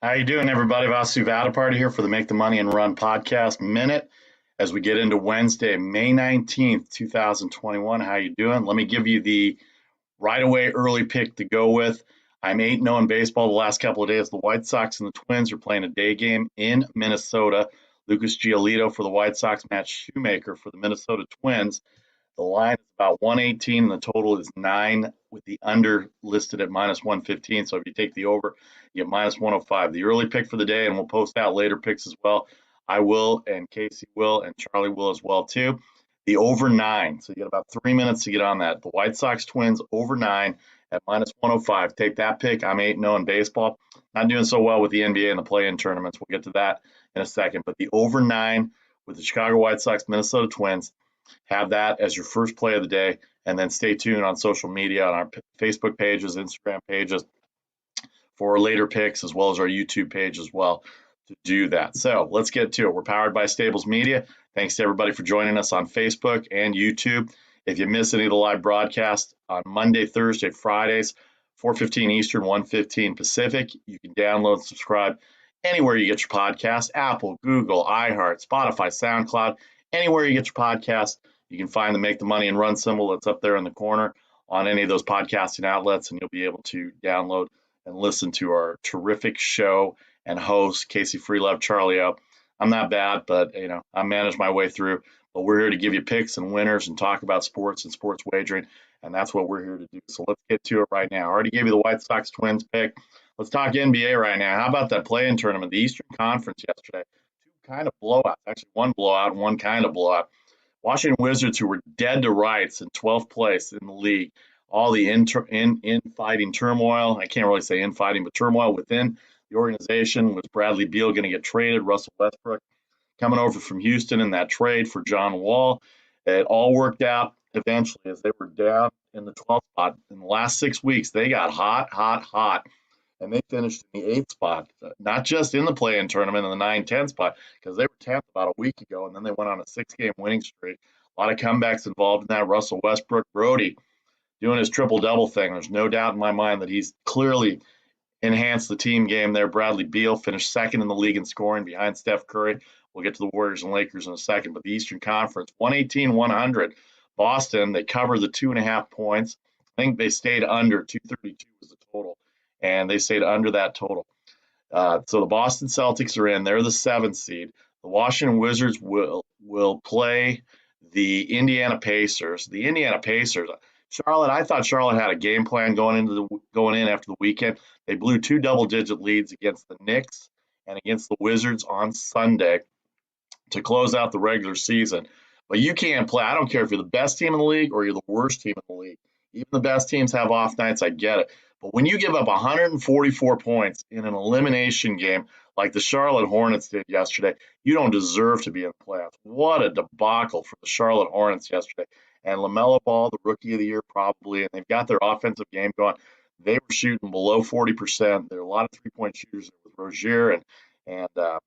How you doing, everybody? Vasu Vatapart here for the Make the Money and Run podcast minute as we get into Wednesday, May 19th, 2021. How you doing? Let me give you the right away early pick to go with. I'm 8-0 in baseball the last couple of days. The White Sox and the Twins are playing a day game in Minnesota. Lucas Giolito for the White Sox, Matt Shoemaker for the Minnesota Twins. The line is about 118, and the total is 9, with the under listed at minus 115. So if you take the over, you get minus 105. The early pick for the day, and we'll post out later picks as well. I will, and Casey will, and Charlie will as well too. The over 9. So you get about 3 minutes to get on that. The White Sox Twins over 9 at minus 105. Take that pick. I'm 8-0 in baseball. Not doing so well with the NBA and the play-in tournaments. We'll get to that in a second. But the over 9 with the Chicago White Sox, Minnesota Twins. Have that as your first play of the day, and then stay tuned on social media, on our Facebook pages, Instagram pages, for later picks, as well as our YouTube page as well to do that. So let's get to it. We're powered by Stables Media. Thanks to everybody for joining us on Facebook and YouTube. If you miss any of the live broadcasts on Monday, Thursday, Fridays, 4:15 Eastern, 1:15 Pacific, you can download and subscribe anywhere you get your podcast: Apple, Google, iHeart, Spotify, SoundCloud. Anywhere you get your podcast, you can find the Make the Money and Run symbol that's up there in the corner on any of those podcasting outlets, and you'll be able to download and listen to our terrific show and host, Casey Freelove, Charlie O. I'm not bad, but I manage my way through. But we're here to give you picks and winners and talk about sports and sports wagering, and that's what we're here to do. So let's get to it right now. I already gave you the White Sox Twins pick. Let's talk NBA right now. How about that play-in tournament, the Eastern Conference yesterday? Kind of blowouts, actually one blowout and one kind of blowout. Washington Wizards, who were dead to rights in 12th place in the league, all the infighting turmoil, I can't really say infighting, but turmoil within the organization. Was Bradley Beal going to get traded? Russell Westbrook coming over from Houston in that trade for John Wall. It all worked out eventually as they were down in the 12th spot. In the last 6 weeks, they got hot. And they finished in the 8th spot, not just in the play-in tournament in the 9-10 spot, because they were 10th about a week ago, and then they went on a 6-game winning streak. A lot of comebacks involved in that. Russell Westbrook, Brody, doing his triple-double thing. There's no doubt in my mind that he's clearly enhanced the team game there. Bradley Beal finished second in the league in scoring behind Steph Curry. We'll get to the Warriors and Lakers in a second, but the Eastern Conference, 118-100. Boston, they covered the 2.5 points. I think they stayed under. 232 was the total, and they stayed under that total. So the Boston Celtics are in. They're the 7th seed. The Washington Wizards will play the Indiana Pacers. The Indiana Pacers, Charlotte. I thought Charlotte had a game plan going in after the weekend. They blew 2 double-digit leads against the Knicks and against the Wizards on Sunday to close out the regular season. But you can't play. I don't care if you're the best team in the league or you're the worst team in the league. Even the best teams have off nights. I get it. But when you give up 144 points in an elimination game like the Charlotte Hornets did yesterday, you don't deserve to be in the playoffs. What a debacle for the Charlotte Hornets yesterday. And LaMelo Ball, the rookie of the year probably, and they've got their offensive game going. They were shooting below 40%. There are a lot of three-point shooters with Rozier and the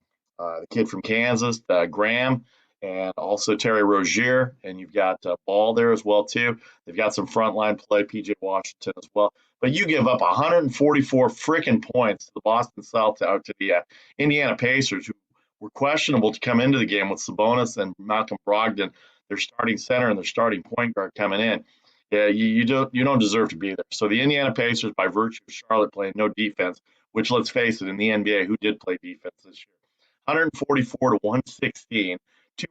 kid from Kansas, Graham, and also Terry Rozier, and you've got Ball there as well too. They've got some frontline play, P.J. Washington as well. But you give up 144 freaking points to the Boston Celtics, to the Indiana Pacers, who were questionable to come into the game with Sabonis and Malcolm Brogdon, their starting center and their starting point guard coming in. Yeah, you don't deserve to be there. So the Indiana Pacers, by virtue of Charlotte playing no defense, which let's face it, in the NBA, who did play defense this year, 144 to 116.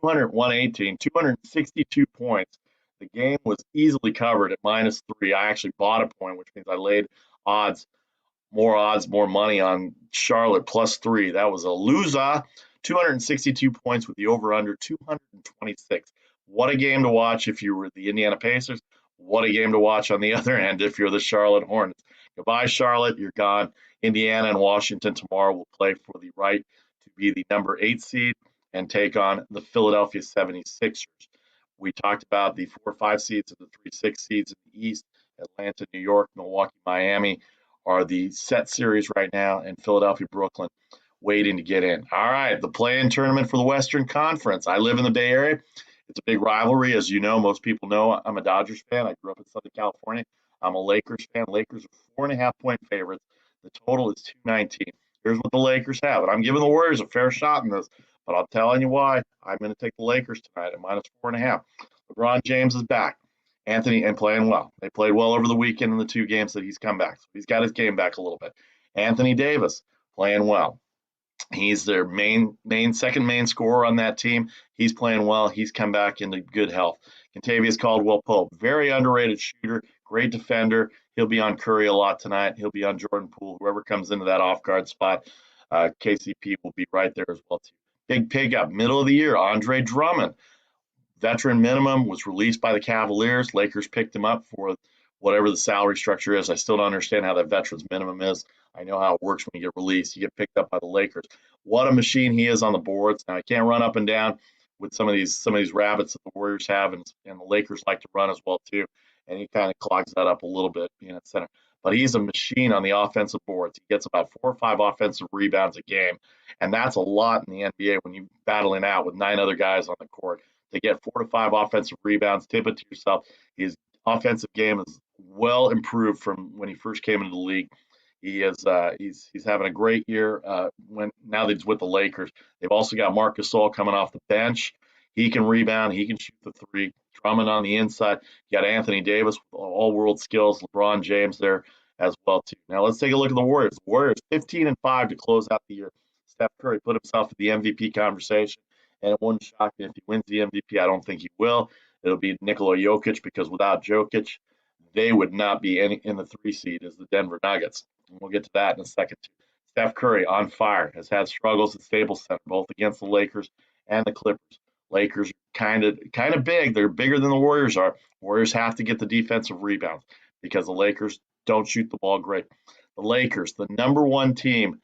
118, 262 points. The game was easily covered at -3. I actually bought a point, which means I laid more money on Charlotte +3. That was a loser. 262 points with the over-under 226. What a game to watch if you were the Indiana Pacers. What a game to watch on the other end if you're the Charlotte Hornets. Goodbye, Charlotte. You're gone. Indiana and Washington tomorrow will play for the right to be the number 8 seed and take on the Philadelphia 76ers. We talked about the 4 or 5 seeds and the 3 6 seeds in the East. Atlanta, New York, Milwaukee, Miami are the set series right now, and Philadelphia, Brooklyn waiting to get in. All right, the play-in tournament for the Western Conference. I live in the Bay Area. It's a big rivalry. As you know, most people know I'm a Dodgers fan. I grew up in Southern California. I'm a Lakers fan. Lakers are 4.5-point favorites. The total is 219. Here's what the Lakers have. And I'm giving the Warriors a fair shot in this, but I'm telling you why. I'm going to take the Lakers tonight at -4.5. LeBron James is back. Anthony and playing well. They played well over the weekend in the 2 games that he's come back. So he's got his game back a little bit. Anthony Davis playing well. He's their second main scorer on that team. He's playing well. He's come back into good health. Kentavious Caldwell-Pope, very underrated shooter, great defender. He'll be on Curry a lot tonight. He'll be on Jordan Poole. Whoever comes into that off-guard spot, KCP will be right there as well too. Big pickup, middle of the year, Andre Drummond. Veteran minimum, was released by the Cavaliers. Lakers picked him up for whatever the salary structure is. I still don't understand how that veteran's minimum is. I know how it works when you get released. You get picked up by the Lakers. What a machine he is on the boards. Now, I can't run up and down with some of these rabbits that the Warriors have, and the Lakers like to run as well too. And he kind of clogs that up a little bit being at center. But he's a machine on the offensive boards. He gets about 4 or 5 offensive rebounds a game, and that's a lot in the NBA when you're battling out with 9 other guys on the court. To get 4 to 5 offensive rebounds, tip it to yourself. His offensive game is well improved from when he first came into the league. He's having a great year now that he's with the Lakers. They've also got Marc Gasol coming off the bench. He can rebound. He can shoot the 3. Drummond on the inside. You got Anthony Davis with all-world skills. LeBron James there as well too. Now let's take a look at the Warriors. The Warriors 15-5 to close out the year. Steph Curry put himself in the MVP conversation, and it wouldn't shock me if he wins the MVP. I don't think he will. It'll be Nikola Jokic, because without Jokic, they would not be in the 3 seed as the Denver Nuggets. And we'll get to that in a second too. Steph Curry on fire, has had struggles at Staples Center, both against the Lakers and the Clippers. Lakers are kind of big. They're bigger than the Warriors are. Warriors have to get the defensive rebounds because the Lakers don't shoot the ball great. The Lakers, the number 1 team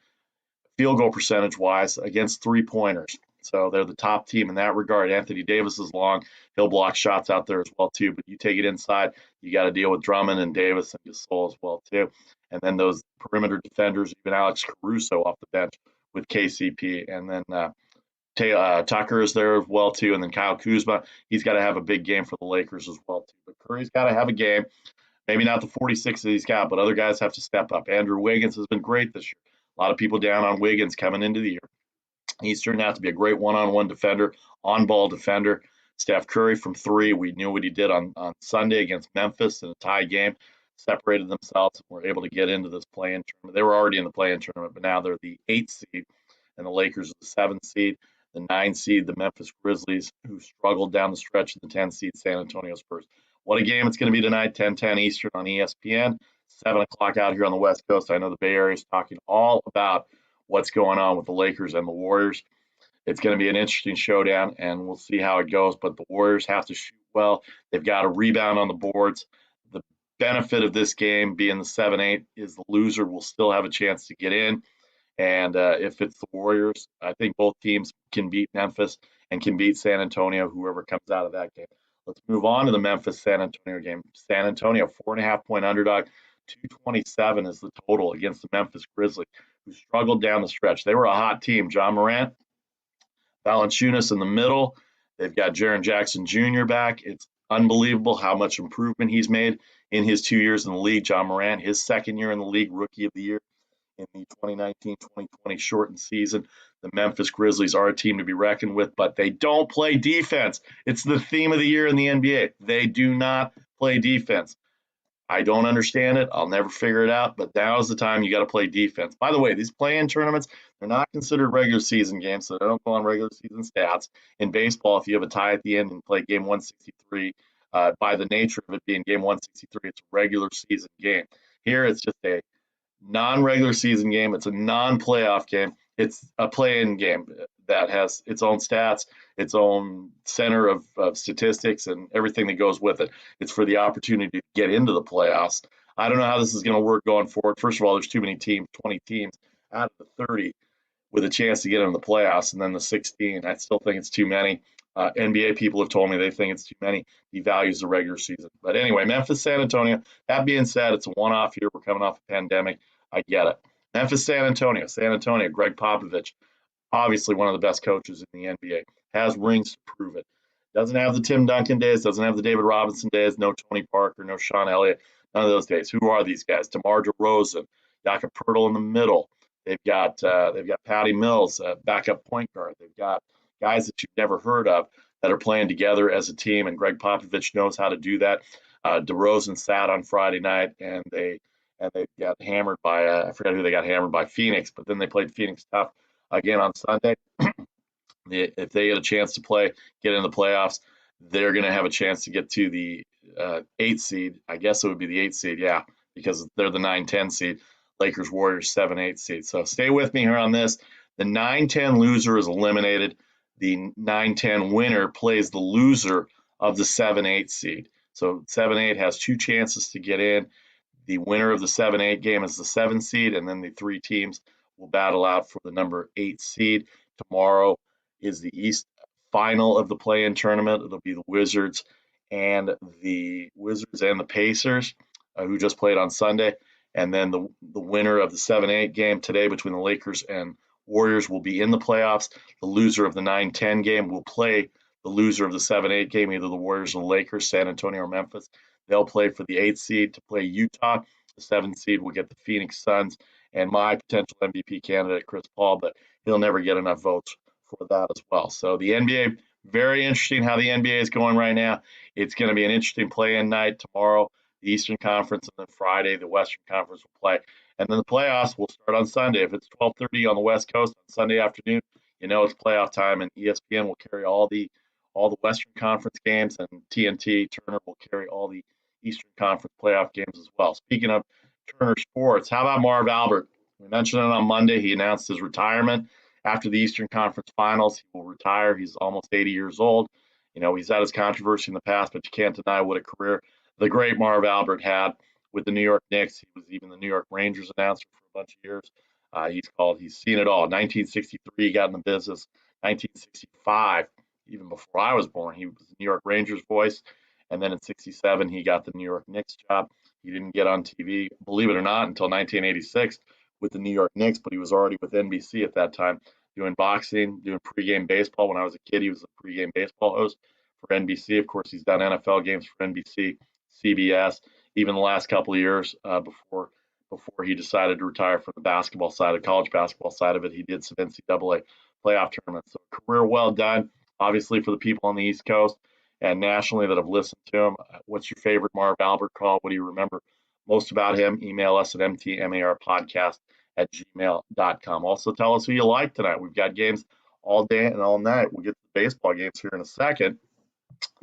field goal percentage wise against 3-pointers. So they're the top team in that regard. Anthony Davis is long. He'll block shots out there as well too. But you take it inside, you got to deal with Drummond and Davis and Gasol as well too. And then those perimeter defenders, even Alex Caruso off the bench with KCP. And then Tucker is there as well too. And then Kyle Kuzma, he's got to have a big game for the Lakers as well too. But Curry's got to have a game. Maybe not the 46 that he's got, but other guys have to step up. Andrew Wiggins has been great this year. A lot of people down on Wiggins coming into the year. He's turned out to be a great one-on-one defender, on-ball defender. Steph Curry from 3. We knew what he did on Sunday against Memphis in a tie game. Separated themselves and were able to get into this play-in tournament. They were already in the play-in tournament, but now they're the 8th seed, and the Lakers are the 7th seed. The 9th seed, the Memphis Grizzlies, who struggled down the stretch, of the 10th seed, San Antonio Spurs. What a game it's going to be tonight, 10:10 Eastern on ESPN, 7 o'clock out here on the West Coast. I know the Bay Area is talking all about what's going on with the Lakers and the Warriors. It's going to be an interesting showdown, and we'll see how it goes. But the Warriors have to shoot well. They've got to rebound on the boards. The benefit of this game being the 7-8 is the loser will still have a chance to get in. And if it's the Warriors, I think both teams can beat Memphis and can beat San Antonio, whoever comes out of that game. Let's move on to the Memphis-San Antonio game. San Antonio, 4.5-point underdog. 227 is the total against the Memphis Grizzlies, who struggled down the stretch. They were a hot team. John Morant, Valanciunas in the middle. They've got Jaren Jackson Jr. back. It's unbelievable how much improvement he's made in his 2 years in the league. John Morant, his second year in the league, Rookie of the Year in the 2019-2020 shortened season. The Memphis Grizzlies are a team to be reckoned with, but they don't play defense. It's the theme of the year in the NBA. They do not play defense. I don't understand it. I'll never figure it out, but now is the time you got to play defense. By the way, these play-in tournaments, they're not considered regular season games, so they don't go on regular season stats. In baseball, if you have a tie at the end and play game 163, by the nature of it being game 163, it's a regular season game. Here, it's just a non-regular season game. It's a non-playoff game. It's a play-in game that has its own stats, its own center of statistics, and everything that goes with it. It's for the opportunity to get into the playoffs. I don't know how this is going to work going forward. First of all, there's too many teams, 20 teams out of the 30 with a chance to get into the playoffs, and then the 16. I still think it's too many. NBA people have told me they think it's too many. Devalues the regular season. But anyway, Memphis, San Antonio. That being said, it's a one-off here. We're coming off a pandemic. I get it. Memphis, San Antonio. San Antonio, Greg Popovich, obviously one of the best coaches in the NBA, has rings to prove it. Doesn't have the Tim Duncan days, doesn't have the David Robinson days, no Tony Parker, no Sean Elliott, none of those days. Who are these guys? DeMar DeRozan, Jakob Poeltl in the middle, They've got Patty Mills, backup point guard. They've got guys that you've never heard of that are playing together as a team, and Greg Popovich knows how to do that. DeRozan sat on Friday night, and they got hammered by I forget who they got hammered by, Phoenix, but then they played Phoenix tough again on Sunday. If they get a chance to play, get in the playoffs, they're going to have a chance to get to the 8 seed. I guess it would be the 8 seed, yeah, because they're the 9-10 seed. Lakers, Warriors, 7-8 seed. So stay with me here on this. The 9-10 loser is eliminated. The 9-10 winner plays the loser of the 7-8 seed. So 7-8 has two chances to get in. The winner of the 7-8 game is the 7 seed, and then the three teams will battle out for the number 8 seed. Tomorrow is the East final of the play-in tournament. It'll be the Wizards and the Pacers, who just played on Sunday. And then the winner of the 7-8 game today between the Lakers and Warriors will be in the playoffs. The loser of the 9-10 game will play the loser of the 7-8 game, either the Warriors or the Lakers, San Antonio or Memphis. They'll play for the 8 seed to play Utah. The 7 seed will get the Phoenix Suns and my potential MVP candidate, Chris Paul, but he'll never get enough votes for that as well. So the NBA, very interesting how the NBA is going right now. It's going to be an interesting play-in night tomorrow, the Eastern Conference, and then Friday the Western Conference will play. And then the playoffs will start on Sunday. If it's 12:30 on the West Coast on Sunday afternoon, you know it's playoff time, and ESPN will carry all the Western Conference games, and TNT Turner will carry all the Eastern Conference playoff games as well. Speaking of Turner Sports, how about Marv Albert? We mentioned it on Monday. He announced his retirement after the Eastern Conference Finals. He will retire. He's almost 80 years old. You know, he's had his controversy in the past, but you can't deny what a career the great Marv Albert had with the New York Knicks. He was even the New York Rangers announcer for a bunch of years. He's seen it all. 1963, he got in the business. 1965, even before I was born, he was the New York Rangers voice. And then in 67, he got the New York Knicks job. He didn't get on TV, believe it or not, until 1986 with the New York Knicks, but he was already with NBC at that time doing boxing, doing pregame baseball. When I was a kid, he was a pregame baseball host for NBC. Of course, he's done NFL games for NBC, CBS, even the last couple of years before he decided to retire from the basketball side, of college basketball side of it. He did some NCAA playoff tournaments. So career well done, obviously, for the people on the East Coast and nationally that have listened to him. What's your favorite Marv Albert call? What do you remember most about him? Email us at mtmarpodcast@gmail.com. Also, tell us who you like tonight. We've got games all day and all night. We'll get to the baseball games here in a second.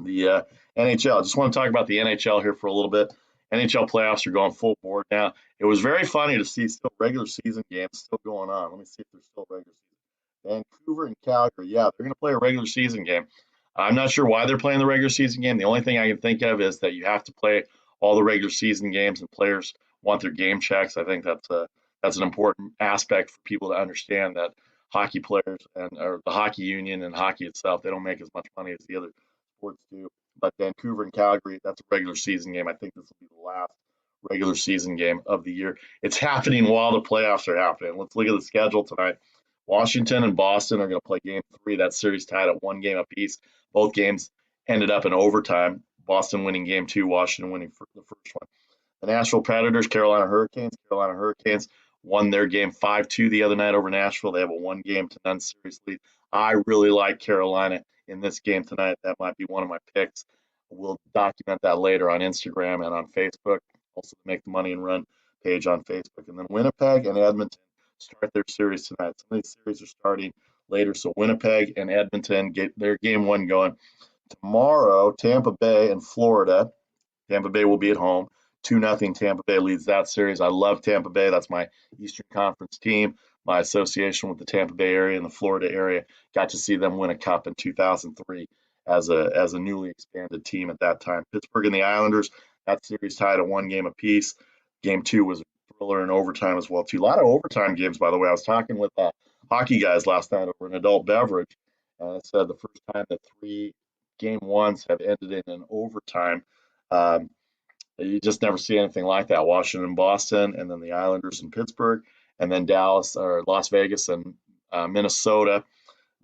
The NHL. I just want to talk about the NHL here for a little bit. NHL playoffs are going full board now. It was very funny to see still regular season games still going on. Let me see if there's still regular season. Vancouver and Calgary. Yeah, they're going to play a regular season game. I'm not sure why they're playing the regular season game. The only thing I can think of is that you have to play all the regular season games, and players want their game checks. I think that's an important aspect for people to understand, that hockey players or the hockey union and hockey itself, they don't make as much money as the other sports do. But Vancouver and Calgary, that's a regular season game. I think this will be the last regular season game of the year. It's happening while the playoffs are happening. Let's look at the schedule tonight. Washington and Boston are going to play game 3. That series tied at 1 game apiece. Both games ended up in overtime. Boston winning game 2, Washington winning the first one. The Nashville Predators, Carolina Hurricanes. Carolina Hurricanes won their game 5-2 the other night over Nashville. They have a 1-game-to-none series lead. I really like Carolina in this game tonight. That might be one of my picks. We'll document that later on Instagram and on Facebook. Also, the Make the Money and Run page on Facebook. And then Winnipeg and Edmonton start their series tonight. Some of these series are starting later, so Winnipeg and Edmonton get their game 1 going. Tomorrow, Tampa Bay and Florida. Tampa Bay will be at home. 2-0 Tampa Bay leads that series. I love Tampa Bay. That's my Eastern Conference team. My association with the Tampa Bay area and the Florida area. Got to see them win a cup in 2003 as a newly expanded team at that time. Pittsburgh and the Islanders, that series tied at 1 game apiece. Game 2 was a thriller in overtime as well, too. A lot of overtime games, by the way. I was talking with hockey guys last night over an adult beverage, and I said the first time that 3 game 1s have ended in an overtime. You just never see anything like that. Washington and Boston, and then the Islanders and Pittsburgh, and then Dallas or Las Vegas and Minnesota.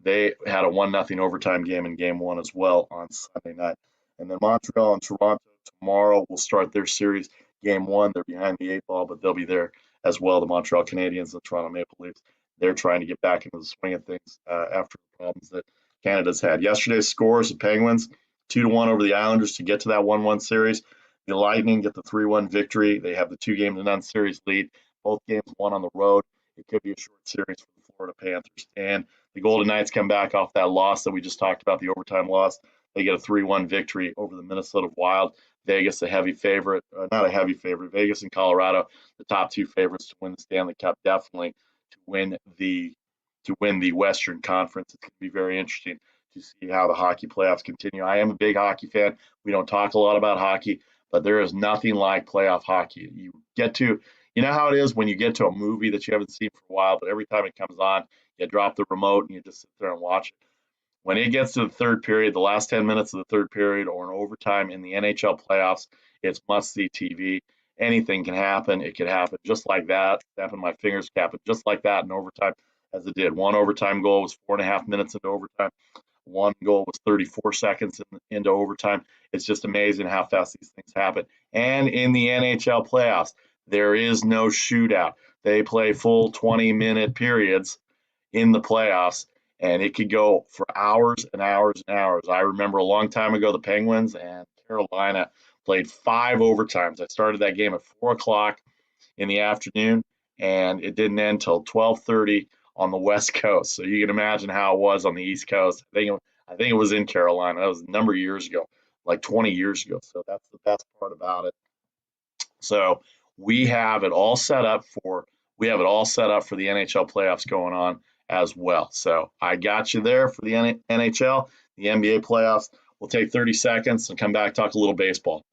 They had a 1-0 overtime game in game 1 as well on Sunday night. And then Montreal and Toronto tomorrow will start their series. Game 1, they're behind the 8 ball, but they'll be there as well. The Montreal Canadiens, the Toronto Maple Leafs, they're trying to get back into the swing of things after the problems that Canada's had. Yesterday's scores: the Penguins 2-1 over the Islanders to get to that 1-1 series. The Lightning get the 3-1 victory. They have the 2-0 series lead. Both games won on the road. It could be a short series for the Florida Panthers. And the Golden Knights come back off that loss that we just talked about, the overtime loss. They get a 3-1 victory over the Minnesota Wild. Vegas, a heavy favorite, not a heavy favorite. Vegas and Colorado, the top two favorites to win the Stanley Cup, definitely to win the Western Conference. It's going to be very interesting to see how the hockey playoffs continue. I am a big hockey fan. We don't talk a lot about hockey, but there is nothing like playoff hockey. You know how it is when you get to a movie that you haven't seen for a while, but every time it comes on, you drop the remote and you just sit there and watch it. When it gets to the third period, the last 10 minutes of the third period, or an overtime in the NHL playoffs, it's must-see TV. Anything can happen. It could happen just like that. Snapping my fingers, happen just like that in overtime, as it did. One overtime goal was 4.5 minutes into overtime. One goal was 34 seconds into overtime. It's just amazing how fast these things happen. And in the NHL playoffs, there is no shootout. They play full 20-minute periods in the playoffs, and it could go for hours and hours and hours. I remember a long time ago, the Penguins and Carolina played 5 overtimes. I started that game at 4 o'clock in the afternoon, and it didn't end until 12:30 on the West Coast. So you can imagine how it was on the East Coast. I think it was in Carolina. That was a number of years ago, like 20 years ago. So that's the best part about it. So we have it all set up for the NHL playoffs going on as well. So I got you there for the NHL, the NBA playoffs. We'll take 30 seconds and come back, talk a little baseball.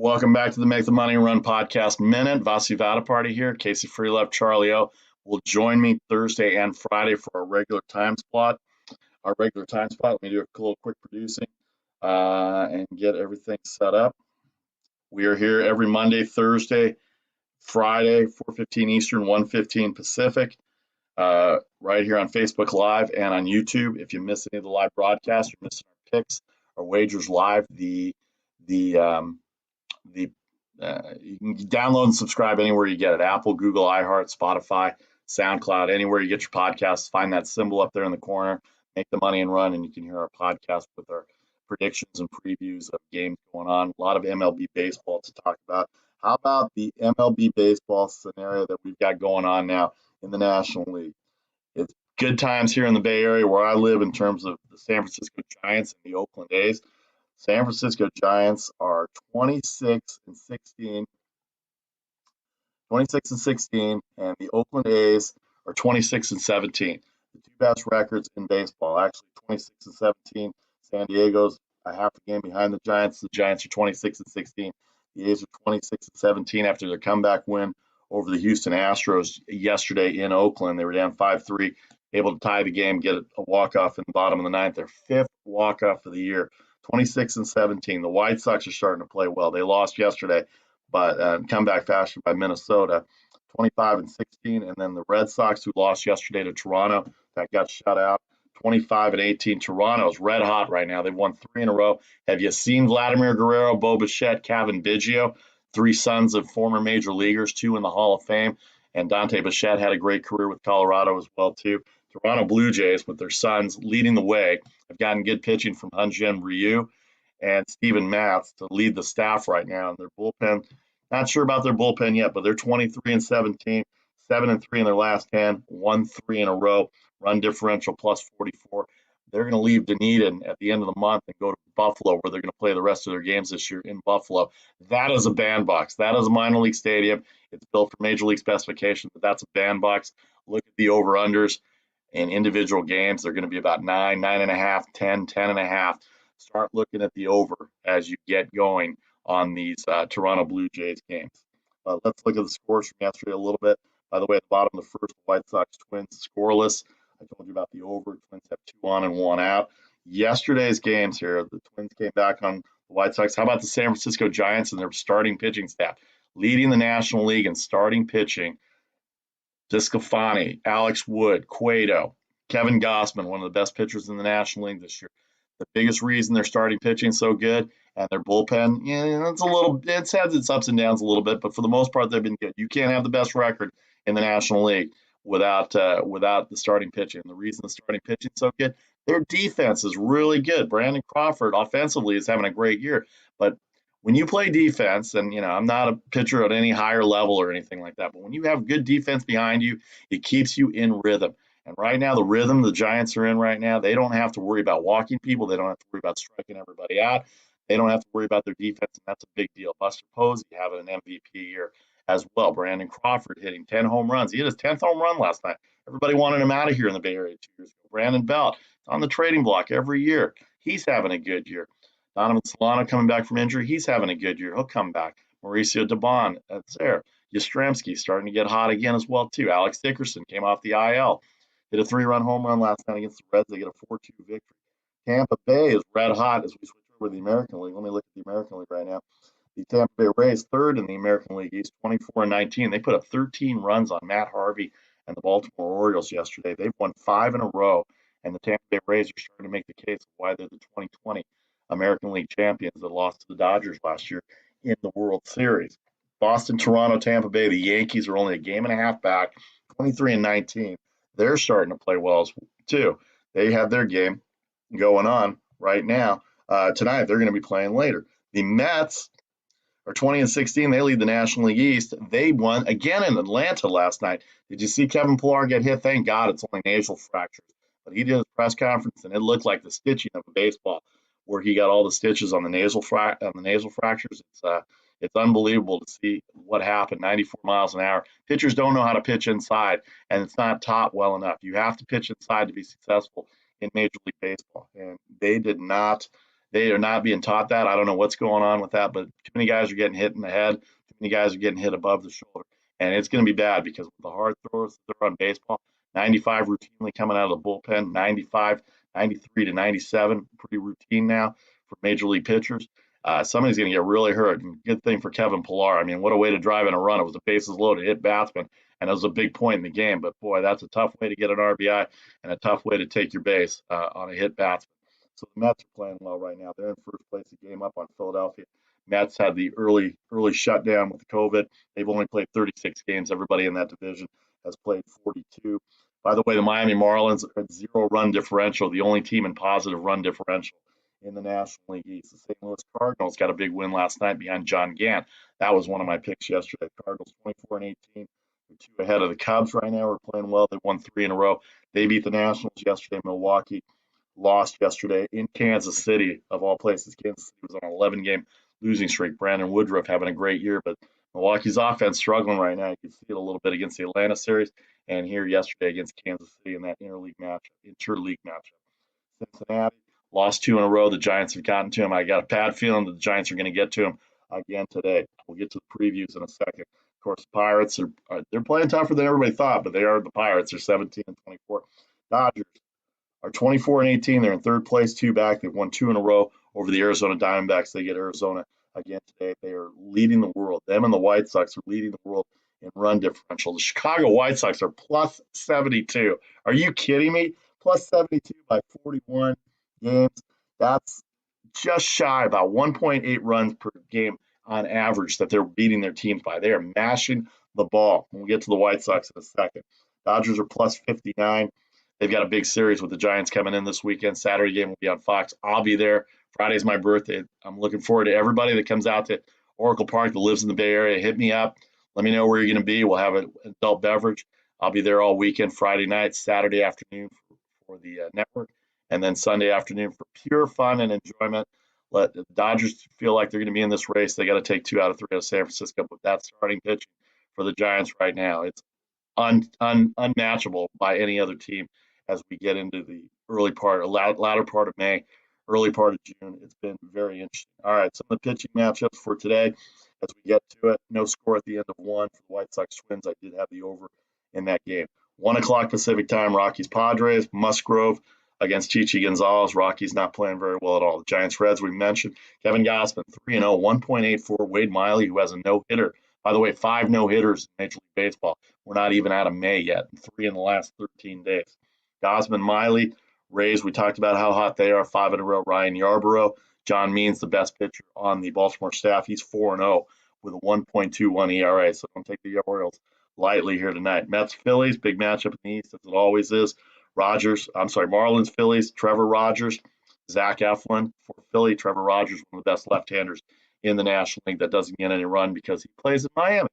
Welcome back to the Make the Money Run Podcast Minute. Vasu Vatapati here. Casey Freelove, Charlie O will join me Thursday and Friday for our regular time slot. Let me do a little quick producing and get everything set up. We are here every Monday, Thursday, Friday, 4:15 Eastern, 1:15 Pacific, right here on Facebook Live and on YouTube. If you miss any of the live broadcasts, you're missing our picks, our wagers live. You can download and subscribe anywhere you get it: Apple, Google, iHeart, Spotify, SoundCloud, anywhere you get your podcasts. Find that symbol up there in the corner, Make the Money and Run, and you can hear our podcast with our predictions and previews of games going on. A lot of MLB baseball to talk about. How about the MLB baseball scenario that we've got going on now in the National League? It's good times here in the Bay Area where I live in terms of the San Francisco Giants and the Oakland A's. San Francisco Giants are 26 and 16, and the Oakland A's are 26 and 17. The two best records in baseball, actually 26 and 17. San Diego's a half a game behind the Giants. The Giants are 26 and 16. The A's are 26 and 17 after their comeback win over the Houston Astros yesterday in Oakland. They were down 5-3, able to tie the game, get a walk-off in the bottom of the ninth, their 5th walk-off of the year. 26 and 17. The White Sox are starting to play well. They lost yesterday, but comeback fashion by Minnesota, 25 and 16. And then the Red Sox, who lost yesterday to Toronto, that got shut out, 25 and 18. Toronto's red hot right now. They've won 3 in a row. Have you seen Vladimir Guerrero, Bo Bichette, Cavan Biggio, 3 sons of former major leaguers, 2 in the Hall of Fame? And Dante Bichette had a great career with Colorado as well, too. Toronto Blue Jays, with their sons leading the way, have gotten good pitching from Hyun-Jin Ryu and Steven Matz to lead the staff right now. And their bullpen, not sure about their bullpen yet, but they're 23 and 17, 7 and 3 in their last 10, won 3 in a row, run differential plus 44. They're going to leave Dunedin at the end of the month and go to Buffalo, where they're going to play the rest of their games this year in Buffalo. That is a bandbox. That is a minor league stadium. It's built for major league specifications, but that's a bandbox. Look at the over-unders in individual games. They're going to be about 9, 9.5, 10, 10.5. Start looking at the over as you get going on these Toronto Blue Jays games. Let's look at the scores from yesterday a little bit. By the way, at the bottom of the first, the White Sox Twins scoreless. I told you about the over. Twins have 2 on and 1 out. Yesterday's games here, the Twins came back on the White Sox. How about the San Francisco Giants and their starting pitching staff? Leading the National League in starting pitching, Discofani, Alex Wood, Cueto, Kevin Gossman, one of the best pitchers in the National League this year. The biggest reason they're starting pitching so good and their bullpen, it's had its ups and downs a little bit, but for the most part, they've been good. You can't have the best record in the National League without the starting pitching. The reason the starting pitching is so good, their defense is really good. Brandon Crawford offensively is having a great year, but when you play defense, and I'm not a pitcher at any higher level or anything like that, but when you have good defense behind you, it keeps you in rhythm. And right now, the rhythm the Giants are in right now, they don't have to worry about walking people. They don't have to worry about striking everybody out. They don't have to worry about their defense, and that's a big deal. Buster Posey having an MVP year as well. Brandon Crawford hitting 10 home runs. He hit his 10th home run last night. Everybody wanted him out of here in the Bay Area 2 years ago. Brandon Belt on the trading block every year. He's having a good year. Donovan Solano coming back from injury. He's having a good year. He'll come back. Mauricio Dubon, that's there. Yastrzemski starting to get hot again as well, too. Alex Dickerson came off the IL. Hit a 3-run home run last night against the Reds. They get a 4-2 victory. Tampa Bay is red hot as we switch over to the American League. Let me look at the American League right now. The Tampa Bay Rays, third in the American League East, 24-19. They put up 13 runs on Matt Harvey and the Baltimore Orioles yesterday. They've won 5 in a row, and the Tampa Bay Rays are starting to make the case of why they're the 2020 American League champions that lost to the Dodgers last year in the World Series. Boston, Toronto, Tampa Bay, the Yankees are only a game and a half back, 23-19. They're starting to play well too. They have their game going on right now. Tonight, they're going to be playing later. The Mets are 20-16. They lead the National League East. They won again in Atlanta last night. Did you see Kevin Pillar get hit? Thank God it's only nasal fractures. But he did his press conference, and it looked like the stitching of a baseball, where he got all the stitches on the nasal fractures. It's unbelievable to see what happened. 94 miles an hour. Pitchers don't know how to pitch inside, and it's not taught well enough. You have to pitch inside to be successful in Major League Baseball, and they did not. They are not being taught that. I don't know what's going on with that, but too many guys are getting hit in the head. Too many guys are getting hit above the shoulder, and it's going to be bad because with the hard throws that are on baseball, 95 routinely coming out of the bullpen, 95, 93 to 97, pretty routine now for Major League pitchers. Somebody's going to get really hurt. And good thing for Kevin Pillar. I mean, what a way to drive in a run. It was a bases loaded, hit batsman, and it was a big point in the game. But boy, that's a tough way to get an RBI and a tough way to take your base on a hit batsman. So the Mets are playing well right now. They're in first place, a game up on Philadelphia. Mets had the early shutdown with the COVID. They've only played 36 games. Everybody in that division has played 42. By the way, the Miami Marlins are at 0-run differential, the only team in positive run differential in the National League East. The St. Louis Cardinals got a big win last night behind John Gant. That was one of my picks yesterday. Cardinals 24-18. They're 2 ahead of the Cubs right now. We're playing well. They won 3 in a row. They beat the Nationals yesterday. Milwaukee lost yesterday in Kansas City, of all places. Kansas City was on an 11-game losing streak. Brandon Woodruff having a great year, but Milwaukee's offense struggling right now. You can see it a little bit against the Atlanta series and here yesterday against Kansas City in that interleague matchup. Cincinnati lost 2 in a row. The Giants have gotten to him. I got a bad feeling that the Giants are going to get to him again today. We'll get to the previews in a second. Of course, the Pirates they're playing tougher than everybody thought, but they are the Pirates. They're 17-24. Dodgers are 24-18. They're in third place, 2 back. They've won 2 in a row over the Arizona Diamondbacks. They get Arizona again today. They are leading the world. Them and the White Sox are leading the world in run differential. The Chicago White Sox are plus 72. Are you kidding me? Plus 72 by 41 games. That's just shy, about 1.8 runs per game on average that they're beating their teams by. They are mashing the ball. We'll get to the White Sox in a second. Dodgers are plus 59. They've got a big series with the Giants coming in this weekend. Saturday game will be on Fox. I'll be there. Friday's my birthday. I'm looking forward to everybody that comes out to Oracle Park that lives in the Bay Area. Hit me up. Let me know where you're going to be. We'll have an adult beverage. I'll be there all weekend, Friday night, Saturday afternoon for the network, and then Sunday afternoon for pure fun and enjoyment. Let the Dodgers feel like they're going to be in this race. They got to take 2 out of 3 out of San Francisco, but that starting pitching for the Giants right now, it's unmatchable by any other team as we get into the latter part of May, early part of June. It's been very interesting. All right, some of the pitching matchups for today as we get to it. No score at the end of one for the White Sox Twins. I did have the over in that game. 1 o'clock Pacific time, Rockies Padres, Musgrove against Chichi Gonzalez. Rockies not playing very well at all. The Giants Reds, we mentioned. Kevin Gausman, 3-0, 1.84. Wade Miley, who has a no-hitter. By the way, 5 no-hitters in Major League Baseball. We're not even out of May yet, 3 in the last 13 days. Gausman, Miley, Rays, we talked about how hot they are, 5 in a row. Ryan Yarborough, John Means, the best pitcher on the Baltimore staff. He's 4-0 with a 1.21 ERA, so don't take the Orioles lightly here tonight. Mets, Phillies, big matchup in the East, as it always is. Marlins, Phillies, Trevor Rogers, Zach Eflin for Philly. Trevor Rogers, one of the best left-handers in the National League that doesn't get any run because he plays in Miami.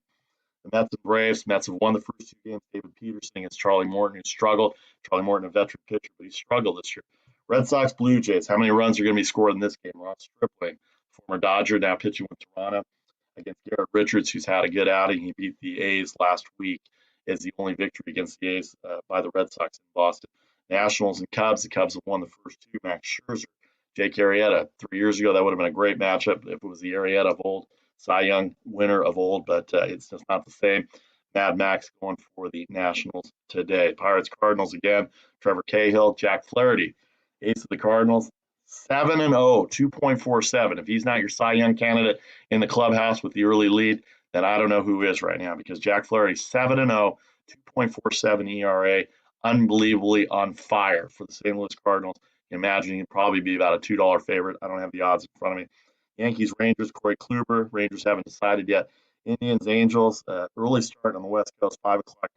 The Mets and Braves. Mets have won the first 2 games. David Peterson against Charlie Morton, who struggled. Charlie Morton, a veteran pitcher, but he struggled this year. Red Sox, Blue Jays. How many runs are going to be scored in this game? Ross Stripling, former Dodger, now pitching with Toronto, against Garrett Richards, who's had a good outing. He beat the A's last week as the only victory against the A's by the Red Sox in Boston. Nationals and Cubs. The Cubs have won the first 2. Max Scherzer, Jake Arrieta. 3 years ago, that would have been a great matchup if it was the Arrieta of old, Cy Young winner of old, but it's just not the same. Mad Max going for the Nationals today. Pirates, Cardinals again. Trevor Cahill, Jack Flaherty, ace of the Cardinals. 7-0, 2.47. If he's not your Cy Young candidate in the clubhouse with the early lead, then I don't know who is right now, because Jack Flaherty, 7-0, 2.47 ERA, unbelievably on fire for the St. Louis Cardinals. You imagine he'd probably be about a $2 favorite. I don't have the odds in front of me. Yankees, Rangers, Corey Kluber. Rangers haven't decided yet. Indians, Angels, early start on the West Coast, 5 o'clock.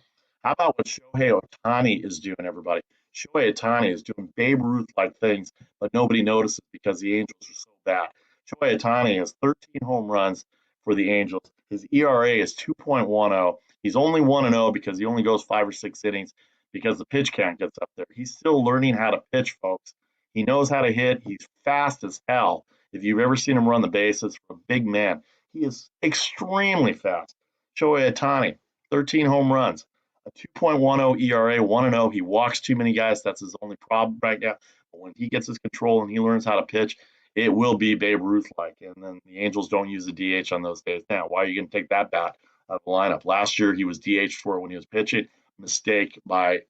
How about what Shohei Ohtani is doing, everybody? Shohei Ohtani is doing Babe Ruth-like things, but nobody notices because the Angels are so bad. Shohei Ohtani has 13 home runs for the Angels. His ERA is 2.10. He's only 1-0 because he only goes 5 or 6 innings because the pitch count gets up there. He's still learning how to pitch, folks. He knows how to hit. He's fast as hell. If you've ever seen him run the bases, for a big man, he is extremely fast. Shohei Ohtani, 13 home runs, a 2.10 ERA, 1-0. He walks too many guys. That's his only problem right now. But when he gets his control and he learns how to pitch, it will be Babe Ruth-like. And then the Angels don't use the DH on those days. Now, why are you going to take that bat out of the lineup? Last year, he was DH for it when he was pitching. Mistake by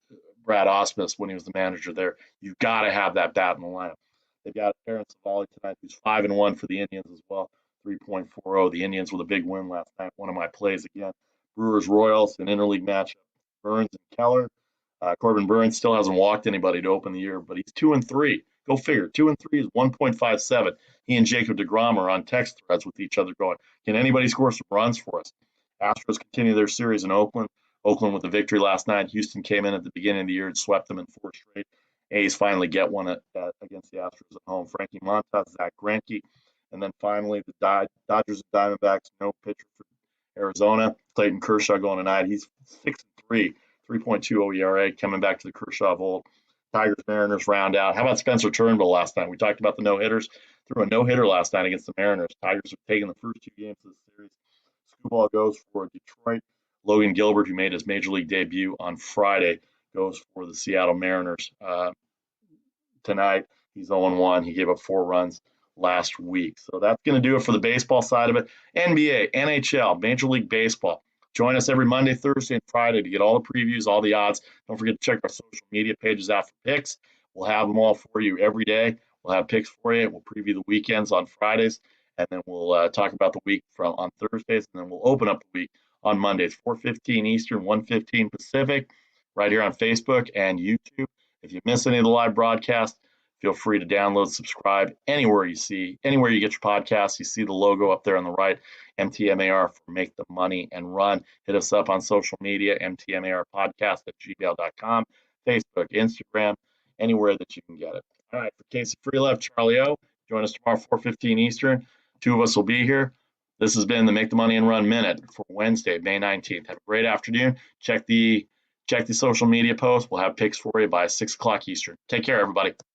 Brad Ausmus when he was the manager there. You've got to have that bat in the lineup. They've got Aaron Savali tonight, who's 5-1 for the Indians as well, 3.40. The Indians with a big win last night. One of my plays again. Brewers, Royals, an interleague matchup. Burns and Keller. Corbin Burns still hasn't walked anybody to open the year, but he's 2-3. Go figure. 2-3 is 1.57. He and Jacob deGrom are on text threads with each other going, can anybody score some runs for us? Astros continue their series in Oakland. Oakland with the victory last night. Houston came in at the beginning of the year and swept them in 4 straight. A's finally get one against the Astros at home. Frankie Montas, Zach Greinke, and then finally the Dodgers and Diamondbacks. No pitcher for Arizona. Clayton Kershaw going tonight. He's 6-3, 3.20 ERA, coming back to the Kershaw of old. Tigers, Mariners round out. How about Spencer Turnbull last night? We talked about the no-hitters. Threw a no-hitter last night against the Mariners. Tigers have taken the first 2 games of the series. Screwball goes for Detroit. Logan Gilbert, who made his Major League debut on Friday, goes for the Seattle Mariners tonight. He's 0-1. He gave up 4 runs last week. So that's going to do it for the baseball side of it. NBA, NHL, Major League Baseball. Join us every Monday, Thursday, and Friday to get all the previews, all the odds. Don't forget to check our social media pages out for picks. We'll have them all for you every day. We'll have picks for you. We'll preview the weekends on Fridays, and then we'll talk about the week on Thursdays, and then we'll open up the week on Mondays, 4:15 Eastern, 1:15 Pacific, right here on Facebook and YouTube. If you miss any of the live broadcast, feel free to download, subscribe anywhere you get your podcasts. You see the logo up there on the right, MTMAR for Make the Money and Run. Hit us up on social media, mtmarpodcast@gmail.com, Facebook, Instagram, anywhere that you can get it. All right, for Casey Freelove, Charlie O, join us tomorrow, 4:15 Eastern. 2 of us will be here. This has been the Make the Money and Run Minute for Wednesday, May 19th. Have a great afternoon. Check the social media posts. We'll have picks for you by 6 o'clock Eastern. Take care, everybody.